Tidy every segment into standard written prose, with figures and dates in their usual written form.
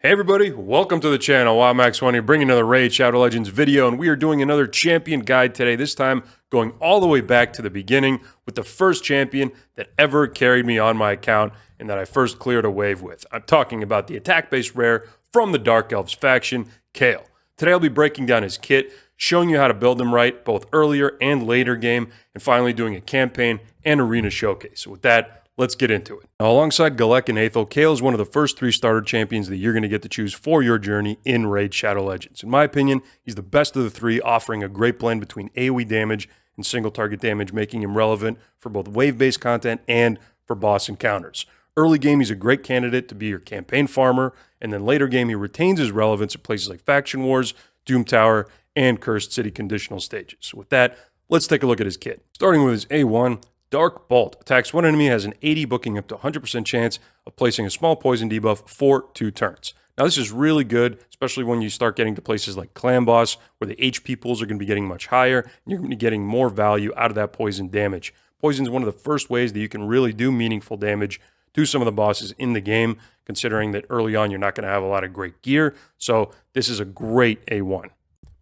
Hey everybody, welcome to the channel. WildMax1 here, bringing another Raid Shadow Legends video, and we are doing another champion guide today, this time going all the way back to the beginning with the first champion that ever carried me on my account and that I first cleared a wave with. I'm talking about the attack-based rare from the Dark Elves faction, Kael. Today I'll be breaking down his kit, showing you how to build him right, both earlier and later game, and finally doing a campaign and arena showcase. So with that, let's get into it. Now, alongside Relic and Aethel, Kael is one of the first 3 starter champions that you're going to get to choose for your journey in Raid Shadow Legends. In my opinion, he's the best of the 3, offering a great blend between AoE damage and single target damage, making him relevant for both wave-based content and for boss encounters. Early game, he's a great candidate to be your campaign farmer, and then later game, he retains his relevance at places like Faction Wars, Doom Tower, and Cursed City conditional stages. So with that, let's take a look at his kit. Starting with his A1, Dark Bolt. Attacks one enemy, has an 80 booking up to 100% chance of placing a small poison debuff for 2 turns. Now this is really good, especially when you start getting to places like Clan Boss, where the HP pools are going to be getting much higher, and you're going to be getting more value out of that poison damage. Poison is one of the first ways that you can really do meaningful damage to some of the bosses in the game, considering that early on you're not going to have a lot of great gear, so this is a great A1.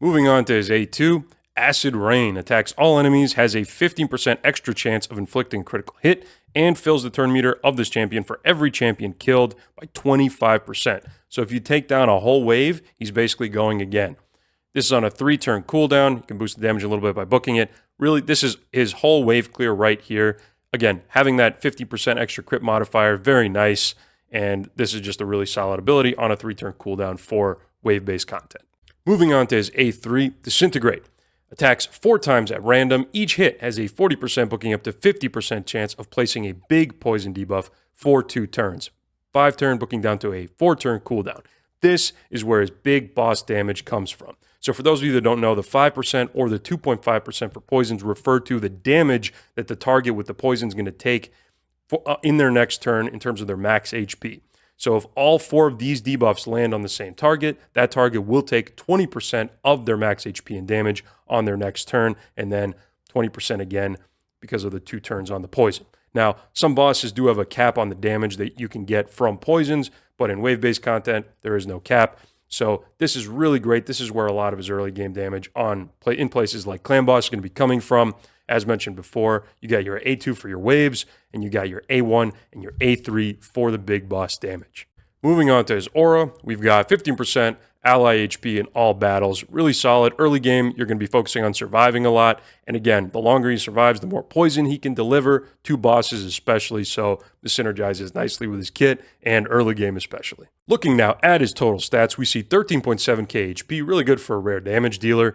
Moving on to his A2, Acid Rain. Attacks all enemies, has a 15% extra chance of inflicting critical hit, and fills the turn meter of this champion for every champion killed by 25%. So if you take down a whole wave, he's basically going again. This is on a 3-turn cooldown. You can boost the damage a little bit by booking it. Really, this is his whole wave clear right here. Again, having that 50% extra crit modifier, very nice, and this is just a really solid ability on a 3-turn cooldown for wave-based content. Moving on to his A3, Disintegrate. Attacks 4 times at random. Each hit has a 40% booking up to 50% chance of placing a big poison debuff for 2 turns. 5-turn booking down to a 4-turn cooldown. This is where his big boss damage comes from. So for those of you that don't know, the 5% or the 2.5% for poisons refer to the damage that the target with the poison is going to take in their next turn in terms of their max HP. So if all 4 of these debuffs land on the same target, that target will take 20% of their max HP and damage on their next turn, and then 20% again because of the 2 turns on the poison. Now, some bosses do have a cap on the damage that you can get from poisons, but in wave-based content, there is no cap. So this is really great. This is where a lot of his early game damage in places like Clan Boss is going to be coming from. As mentioned before, you got your A2 for your waves, and you got your A1 and your A3 for the big boss damage. Moving on to his aura, we've got 15% ally HP in all battles. Really solid. Early game, you're going to be focusing on surviving a lot. And again, the longer he survives, the more poison he can deliver to bosses especially. So this synergizes nicely with his kit and early game especially. Looking now at his total stats, we see 13.7k HP, really good for a rare damage dealer.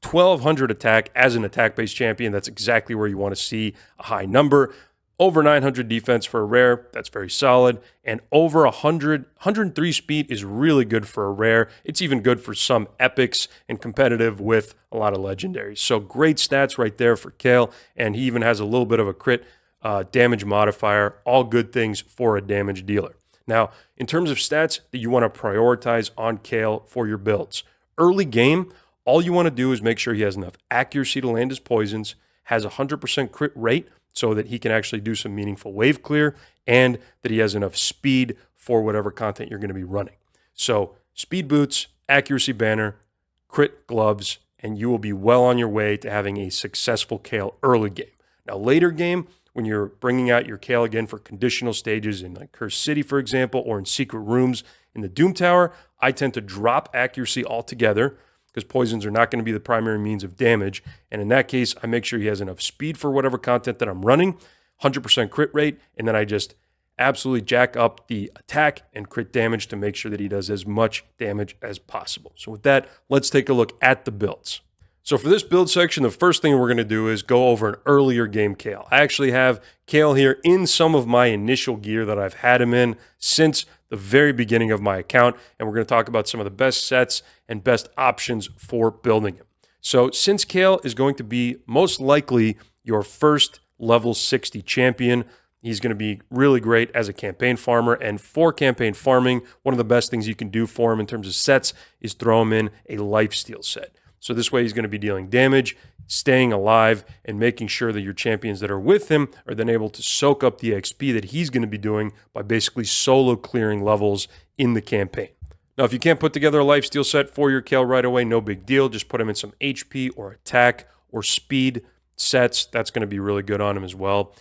1200 attack as an attack-based champion. That's exactly where you want to see a high number. Over 900 defense for a rare. That's very solid. And over 103 speed is really good for a rare. It's even good for some epics and competitive with a lot of legendaries. So great stats right there for Kael. And he even has a little bit of a crit damage modifier. All good things for a damage dealer. Now, in terms of stats that you want to prioritize on Kael for your builds. Early game, all you want to do is make sure he has enough accuracy to land his poisons, has a 100% crit rate so that he can actually do some meaningful wave clear, and that he has enough speed for whatever content you're going to be running. So speed boots, accuracy banner, crit gloves, and you will be well on your way to having a successful Kael early game. Now later game, when you're bringing out your Kael again for conditional stages in like Cursed City, for example, or in secret rooms in the Doom Tower, I tend to drop accuracy altogether, because poisons are not going to be the primary means of damage. And in that case, I make sure he has enough speed for whatever content that I'm running, 100% crit rate, and then I just absolutely jack up the attack and crit damage to make sure that he does as much damage as possible. So with that, let's take a look at the builds. So for this build section, the first thing we're going to do is go over an earlier game Kael. I actually have Kael here in some of my initial gear that I've had him in since the very beginning of my account, and we're going to talk about some of the best sets and best options for building him. So since Kael is going to be most likely your first level 60 champion, he's going to be really great as a campaign farmer, and for campaign farming, one of the best things you can do for him in terms of sets is throw him in a lifesteal set. So this way he's going to be dealing damage, staying alive, and making sure that your champions that are with him are then able to soak up the XP that he's going to be doing by basically solo clearing levels in the campaign. Now, if you can't put together a lifesteal set for your Kael right away, no big deal. Just put him in some HP or attack or speed sets. That's going to be really good on him as well.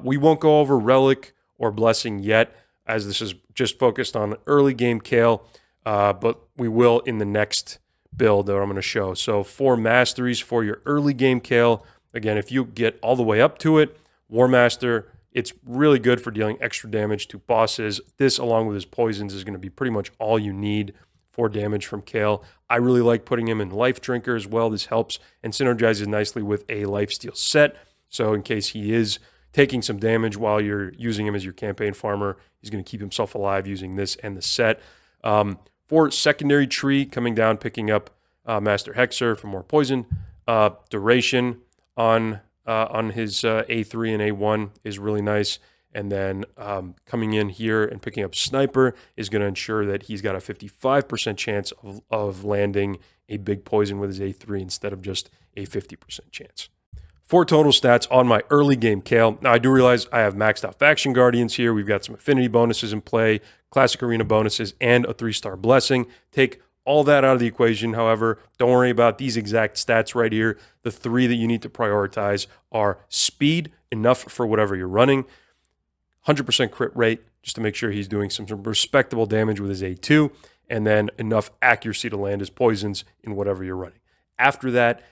We won't go over Relic or Blessing yet, as this is just focused on early game Kael, but we will in the next build that I'm going to show. So for Masteries, for your early game Kael, again, if you get all the way up to it, War Master, it's really good for dealing extra damage to bosses. This, along with his poisons, is going to be pretty much all you need for damage from Kael. I really like putting him in Life Drinker as well. This helps and synergizes nicely with a lifesteal set. So in case he is taking some damage while you're using him as your campaign farmer, he's going to keep himself alive using this and the set. For secondary tree, coming down, picking up Master Hexer for more poison. Duration on his A3 and A1 is really nice. And then coming in here and picking up Sniper is going to ensure that he's got a 55% chance of landing a big poison with his A3 instead of just a 50% chance. For total stats on my early game Kael, now I do realize I have maxed out Faction Guardians here. We've got some affinity bonuses in play, classic arena bonuses, and a 3-star blessing. Take all that out of the equation. However, don't worry about these exact stats right here. The 3 that you need to prioritize are speed, enough for whatever you're running, 100% crit rate, just to make sure he's doing some respectable damage with his A2, and then enough accuracy to land his poisons in whatever you're running. After that,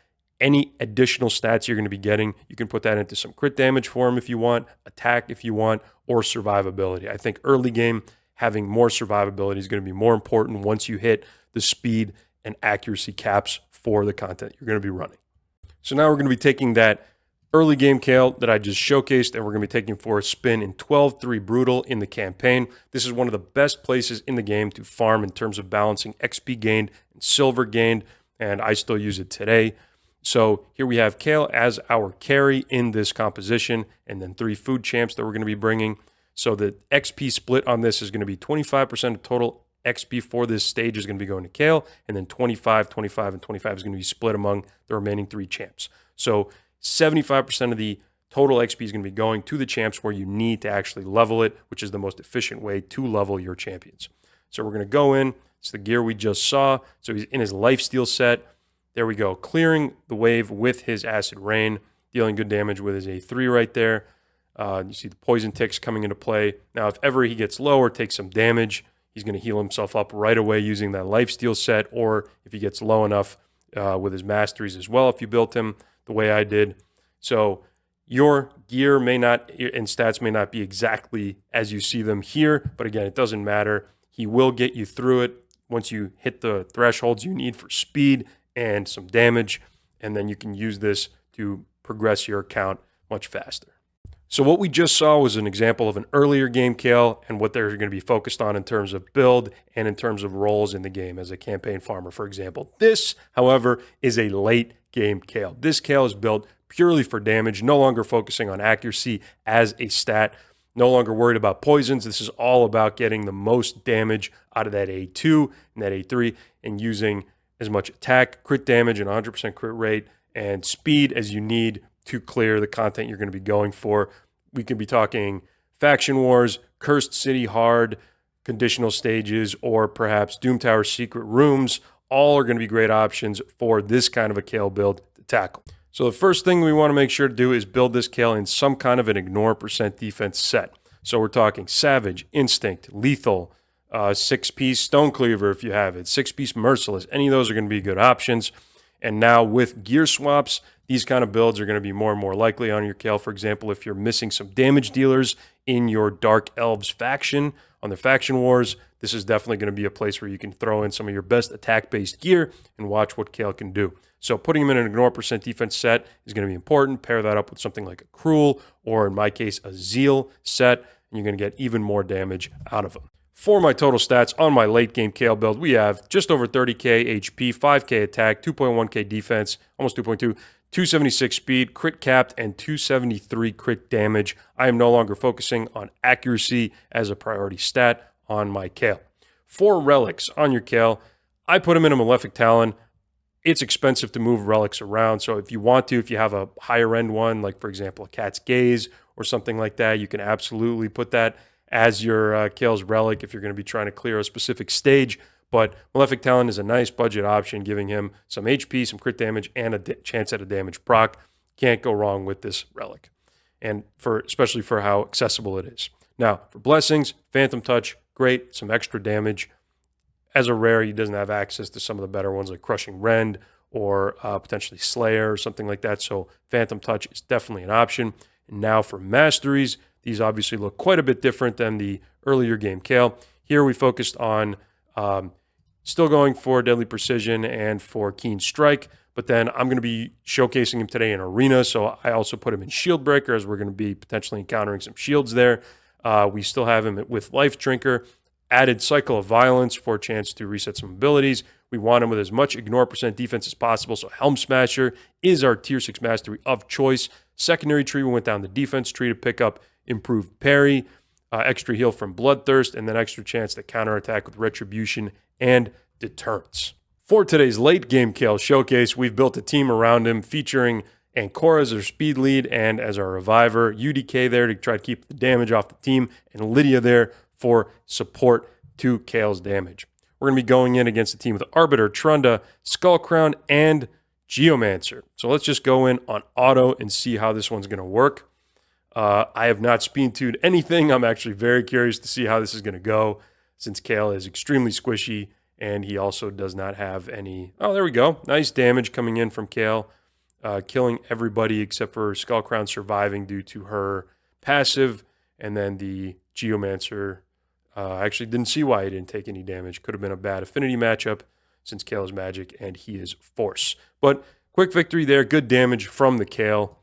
any additional stats you're going to be getting, you can put that into some crit damage for him if you want, attack if you want, or survivability. I think early game, having more survivability is going to be more important once you hit the speed and accuracy caps for the content you're going to be running. So now we're going to be taking that early game Kael that I just showcased, and we're going to be taking for a spin in 12-3 Brutal in the campaign. This is one of the best places in the game to farm in terms of balancing XP gained and silver gained, and I still use it today. So here we have Kael as our carry in this composition, and then 3 food champs that we're going to be bringing. So the XP split on this is going to be 25% of total XP for this stage is going to be going to Kael, and then 25, 25, and 25 is going to be split among the remaining 3 champs. So 75% of the total XP is going to be going to the champs where you need to actually level it, which is the most efficient way to level your champions. So we're going to go in. It's the gear we just saw. So he's in his lifesteal set. There we go, clearing the wave with his Acid Rain, dealing good damage with his A3 right there. You see the poison ticks coming into play. Now, if ever he gets low or takes some damage, he's going to heal himself up right away using that lifesteal set, or if he gets low enough with his Masteries as well, if you built him the way I did. So your gear may not, and stats may not be exactly as you see them here, but again, it doesn't matter. He will get you through it once you hit the thresholds you need for speed and some damage, and then you can use this to progress your account much faster. So what we just saw was an example of an earlier game Kael and what they're going to be focused on in terms of build and in terms of roles in the game as a campaign farmer, for example. This, however, is a late game Kael. This Kael is built purely for damage, no longer focusing on accuracy as a stat, no longer worried about poisons. This is all about getting the most damage out of that A2 and that A3 and using as much attack, crit damage, and 100% crit rate, and speed as you need to clear the content you're going to be going for. We could be talking Faction Wars, Cursed City Hard, conditional stages, or perhaps Doom Tower Secret Rooms. All are going to be great options for this kind of a Kael build to tackle. So the first thing we want to make sure to do is build this Kael in some kind of an ignore % defense set. So we're talking Savage, Instinct, Lethal, 6-piece Stone Cleaver if you have it, 6-piece Merciless. Any of those are going to be good options. And now with gear swaps, these kind of builds are going to be more and more likely on your Kael. For example, if you're missing some damage dealers in your Dark Elves faction on the Faction Wars, this is definitely going to be a place where you can throw in some of your best attack-based gear and watch what Kael can do. So putting him in an ignore % defense set is going to be important. Pair that up with something like a Cruel, or in my case, a Zeal set, and you're going to get even more damage out of him. For my total stats on my late game Kael build, we have just over 30k HP, 5k attack, 2.1k defense, almost 2.2, 276 speed, crit capped, and 273 crit damage. I am no longer focusing on accuracy as a priority stat on my Kael. For relics on your Kael, I put them in a Malefic Talon. It's expensive to move relics around, so if you want to, if you have a higher end one, like for example a Cat's Gaze or something like that, you can absolutely put that as your Kael's relic if you're going to be trying to clear a specific stage. But Malefic Talon is a nice budget option, giving him some HP, some crit damage, and a chance at a damage proc. Can't go wrong with this relic, and especially for how accessible it is. Now, for blessings, Phantom Touch, great, some extra damage. As a rare, he doesn't have access to some of the better ones like Crushing Rend or potentially Slayer or something like that, so Phantom Touch is definitely an option. And now for Masteries, these obviously look quite a bit different than the earlier game Kael. Here we focused on still going for Deadly Precision and for Keen Strike, but then I'm going to be showcasing him today in Arena, so I also put him in Shield Breaker as we're going to be potentially encountering some shields there. We still have him with Life Drinker, added Cycle of Violence for a chance to reset some abilities. We want him with as much ignore percent defense as possible, so Helm Smasher is our tier 6 mastery of choice. Secondary tree, we went down the defense tree to pick up improved parry, extra heal from Bloodthirst, and then extra chance to counterattack with Retribution and Deterrence. For today's late game Kael showcase, we've built a team around him featuring Ancora as our speed lead and as our reviver, UDK there to try to keep the damage off the team, and Lydia there for support to Kael's damage. We're going to be going in against a team with Arbiter, Trunda, Skullcrown, and Geomancer. So let's just go in on auto and see how this one's going to work. I have not speed tuned anything. I'm actually very curious to see how this is going to go since Kael is extremely squishy and he also does not have any... Oh, there we go. Nice damage coming in from Kael, killing everybody except for Skullcrown surviving due to her passive, and then the Geomancer... I actually didn't see why he didn't take any damage. Could have been a bad affinity matchup since Kael is magic and he is force. But quick victory there. Good damage from the Kael.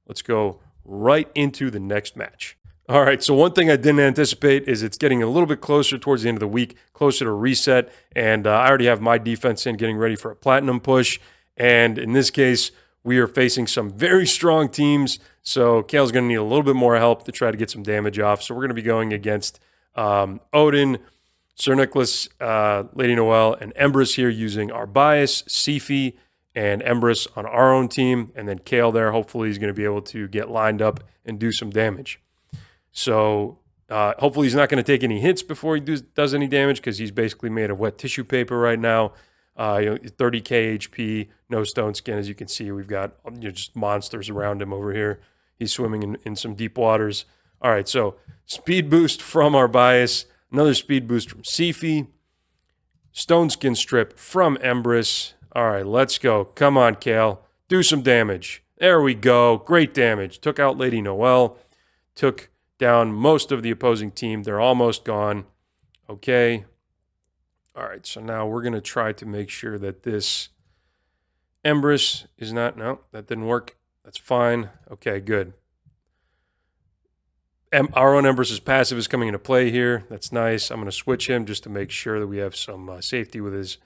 Let's go right into the next match. All right, so one thing I didn't anticipate is it's getting a little bit closer towards the end of the week, closer to reset, and I already have my defense in, getting ready for a platinum push. And in this case, we are facing some very strong teams, so Kael's going to need a little bit more help to try to get some damage off. So we're going to be going against Odin, Sir Nicholas, Lady Noelle, and Empress here using our bias, Sifi, and Empress on our own team, and then Kael there. Hopefully he's going to be able to get lined up and do some damage. So hopefully he's not going to take any hits before he does any damage, because he's basically made of wet tissue paper right now. 30k HP, no stone skin. As you can see, we've got just monsters around him over here. He's swimming in some deep waters. All right, so speed boost from our bias, another speed boost from Sifi, stone skin strip from Empress. All right, let's go. Come on, Kael. Do some damage. There we go. Great damage. Took out Lady Noelle. Took down most of the opposing team. They're almost gone. Okay. All right, so now we're going to try to make sure that this Empress is not... No, that didn't work. That's fine. Okay, good. Our own Empress's passive is coming into play here. That's nice. I'm going to switch him just to make sure that we have some safety with his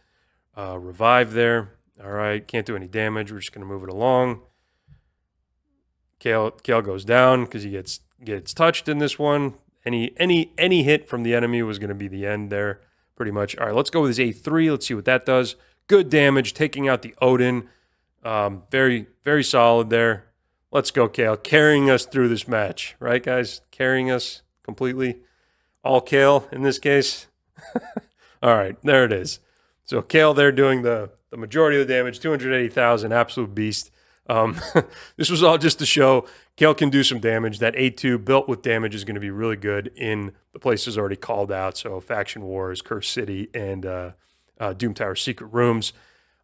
revive there. All right, can't do any damage. We're just going to move it along. Kael goes down because he gets touched in this one. Any hit from the enemy was going to be the end there, pretty much. All right, let's go with his A3. Let's see what that does. Good damage, taking out the Odin. Very, very solid there. Let's go, Kael, carrying us through this match. Right, guys? Carrying us completely. All Kael in this case. All right, there it is. So Kael there doing the majority of the damage, 280,000, absolute beast. This was all just to show Kael can do some damage. That A2 built with damage is going to be really good in the places already called out. So Faction Wars, Curse City, and Doom Tower Secret Rooms.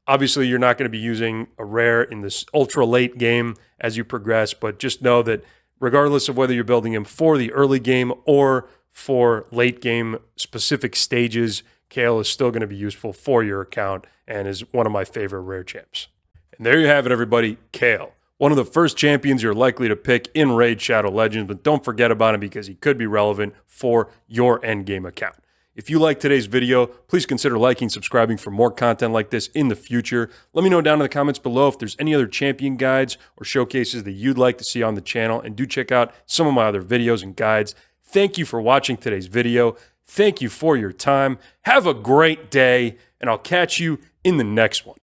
Obviously, you're not going to be using a rare in this ultra late game as you progress, but just know that regardless of whether you're building him for the early game or for late game specific stages, Kael is still going to be useful for your account and is one of my favorite rare champs. And there you have it, everybody. Kael, one of the first champions you're likely to pick in Raid Shadow Legends, but don't forget about him because he could be relevant for your endgame account. If you like today's video, please consider liking, subscribing for more content like this in the future. Let me know down in the comments below if there's any other champion guides or showcases that you'd like to see on the channel, and do check out some of my other videos and guides. Thank you for watching today's video. Thank you for your time. Have a great day, and I'll catch you in the next one.